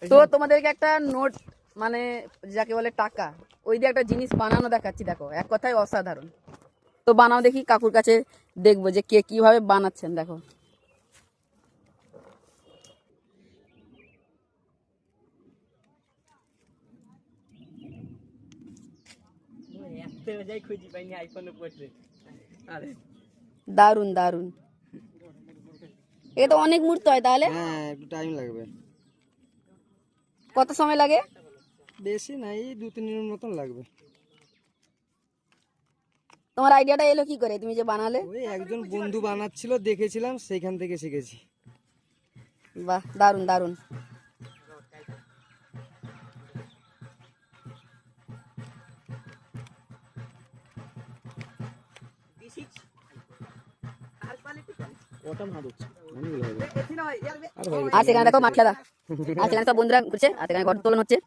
তো তোমাদেরকে একটা নোট মানে যাকে বলে টাকা ওই দিয়ে একটা জিনিস বানানো দেখাচ্ছি, দেখো এক কথায় অসাধারণ। তো বানাও দেখি, কাকুর কাছে দেখবো যে কে কিভাবে বানাচ্ছেন। দেখো দারুন দারুন, এটা তো অনেক মূর্তি হয় তাহলে। হ্যাঁ একটু টাইম লাগবে। কত সময় লাগে? বেশি নাই, 2-3 দিনের মতন লাগবে। তোমার আইডিয়াটা এলো কি করে, তুমি যে বানালে? ওই একজন বন্ধু বানাচ্ছিল, দেখেছিলাম, সেইখান থেকে শিখেছি। বাহ, দারুন দারুন। আর সেখানে দেখো মাঠ খেলা, আর সেখানে সব বন্ধুরা ঘুরছে, আর সেখানে ঘর তোলন হচ্ছে।